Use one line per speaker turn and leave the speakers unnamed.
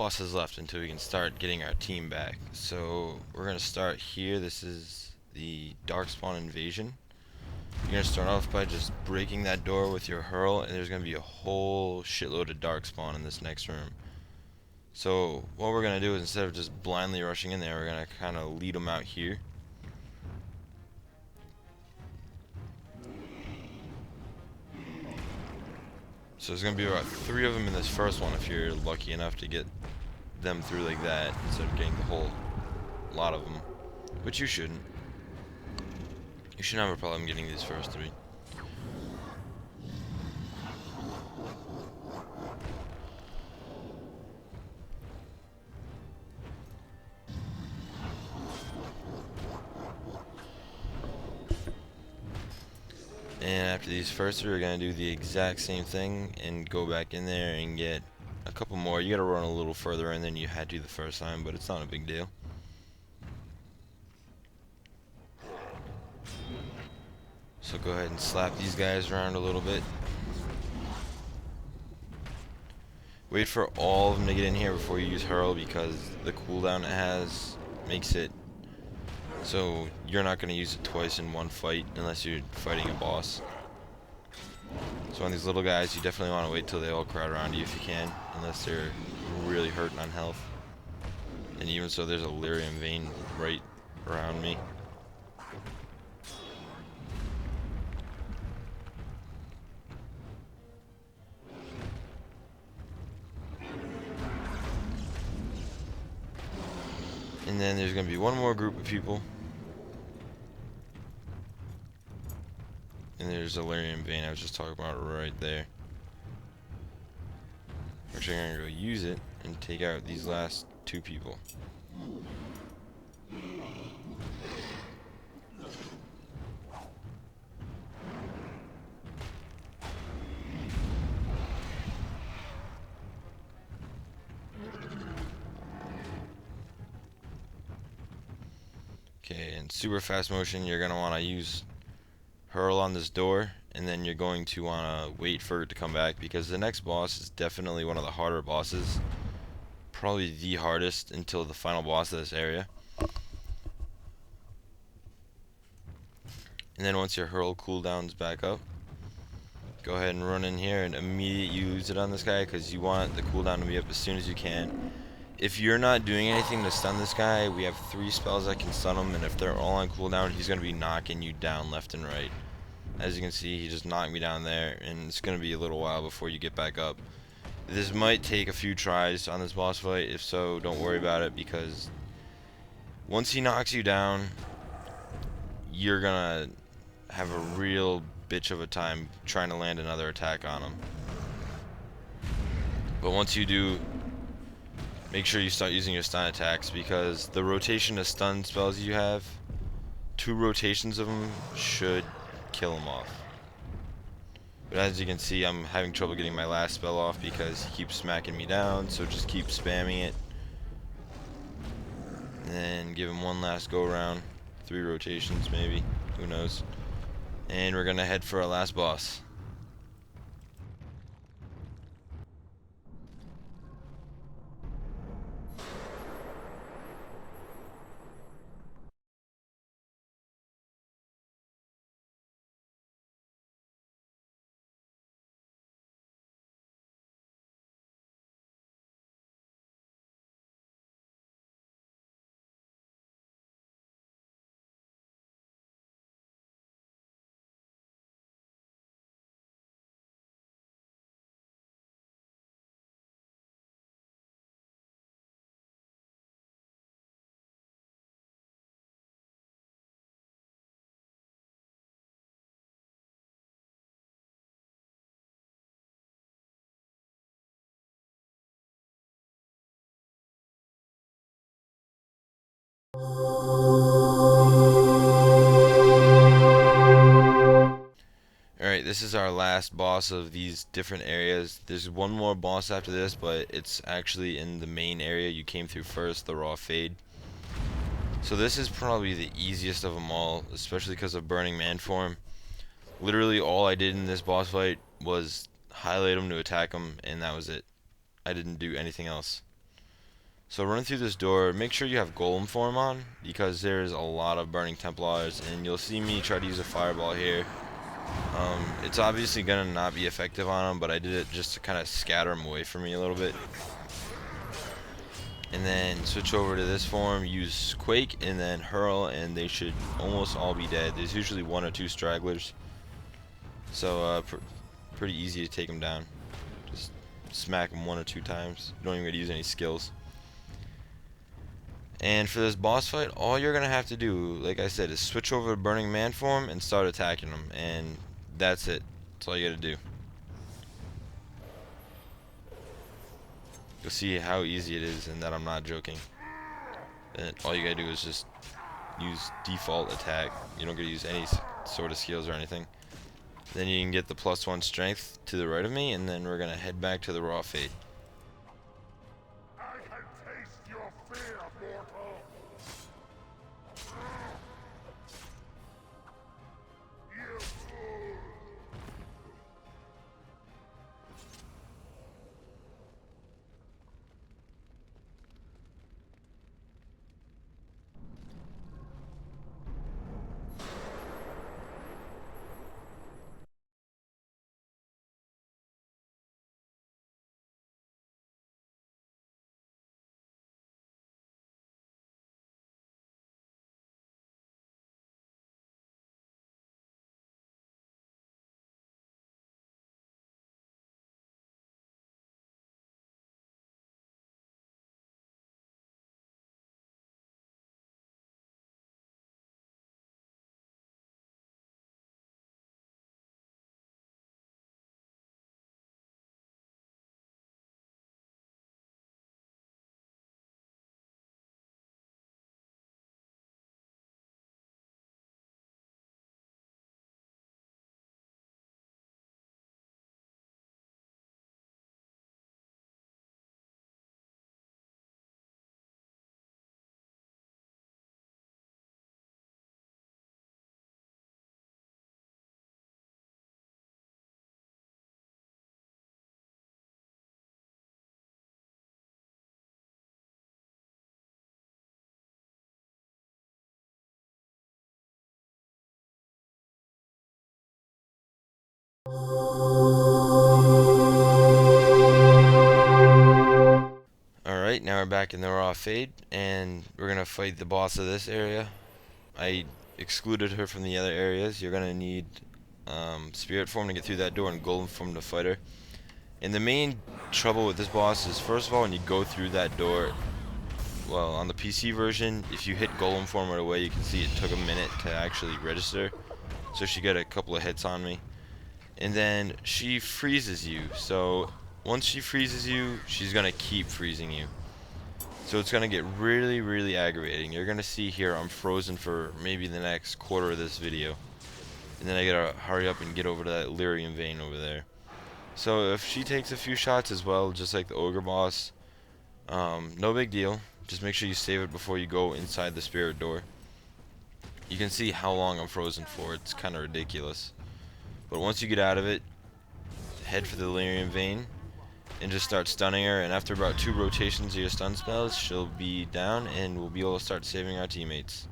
bosses left until we can start getting our team back. So we're gonna start here. This is the Darkspawn invasion. You're gonna start off by just breaking that door with your hurl, and there's gonna be a whole shitload of Darkspawn in this next room. So what we're gonna do is, instead of just blindly rushing in there, we're gonna kind of lead them out here. So there's gonna be about 3 of them in this first one if you're lucky enough to get them through like that instead of getting the whole lot of them, which you shouldn't. You shouldn't have a problem getting these first 3. And after these first 3, we're gonna do the exact same thing and go back in there and get a couple more. You gotta run a little further in than you had to the first time, but it's not a big deal. So go ahead and slap these guys around a little bit. Wait for all of them to get in here before you use hurl, because the cooldown it has makes it so you're not going to use it twice in one fight unless you're fighting a boss. So on these little guys, you definitely want to wait till they all crowd around you if you can, unless they're really hurting on health. And even so, there's a lyrium vein right around me. And then there's going to be one more group of people. And there's a lyrium vein I was just talking about right there. Actually, I'm going to go use it and take out these last 2 people. Okay, in super fast motion, you're going to want to use hurl on this door, and then you're going to want to wait for it to come back, because the next boss is definitely one of the harder bosses. Probably the hardest until the final boss of this area. And then once your hurl cooldown's back up, go ahead and run in here and immediately use it on this guy, because you want the cooldown to be up as soon as you can. If you're not doing anything to stun this guy, we have 3 spells that can stun him, and if they're all on cooldown, he's going to be knocking you down left and right. As you can see, he just knocked me down there, and it's going to be a little while before you get back up. This might take a few tries on this boss fight. If so, don't worry about it, because once he knocks you down, you're going to have a real bitch of a time trying to land another attack on him. But once you do, make sure you start using your stun attacks, because the rotation of stun spells you have, 2 rotations of them should kill him off. But as you can see, I'm having trouble getting my last spell off because he keeps smacking me down, so just keep spamming it. And then give him one last go around. 3 rotations maybe, who knows. And we're gonna head for our last boss. Alright, this is our last boss of these different areas. There's one more boss after this, but it's actually in the main area you came through first, the Raw Fade. So this is probably the easiest of them all, especially because of Burning Man form. Literally all I did in this boss fight was highlight him to attack him, and that was it. I didn't do anything else. So run through this door. Make sure you have Golem form on, because there's a lot of burning Templars, and you'll see me try to use a fireball here. It's obviously gonna not be effective on them, but I did it just to kind of scatter them away from me a little bit. And then switch over to this form, use Quake, and then Hurl, and they should almost all be dead. There's usually 1 or 2 stragglers, so pretty easy to take them down. Just smack them 1 or 2 times. You don't even gotta use any skills. And for this boss fight, all you're gonna have to do, like I said, is switch over to Burning Man form and start attacking them, and that's it. That's all you gotta do. You'll see how easy it is, and that I'm not joking. And all you gotta do is just use default attack. You don't gotta use any sort of skills or anything. Then you can get the +1 strength to the right of me, and then we're gonna head back to the Raw Fate.
I can taste your fear, mortal. You fool.
Alright, now we're back in the Raw Fate, and we're gonna fight the boss of this area. I excluded her from the other areas. You're gonna need Spirit form to get through that door and Golem form to fight her. And the main trouble with this boss is, first of all, when you go through that door, well, on the PC version, if you hit Golem form right away, you can see it took a minute to actually register. So she got a couple of hits on me. And then she freezes you. So once she freezes you, she's gonna keep freezing you. So it's gonna get really, really aggravating. You're gonna see here I'm frozen for maybe the next quarter of this video. And then I gotta hurry up and get over to that Lyrium vein over there. So if she takes a few shots as well, just like the Ogre boss, no big deal. Just make sure you save it before you go inside the spirit door. You can see how long I'm frozen for. It's kind of ridiculous. But once you get out of it, head for the Lyrium vein and just start stunning her. And after about 2 rotations of your stun spells, she'll be down and we'll be able to start saving our teammates.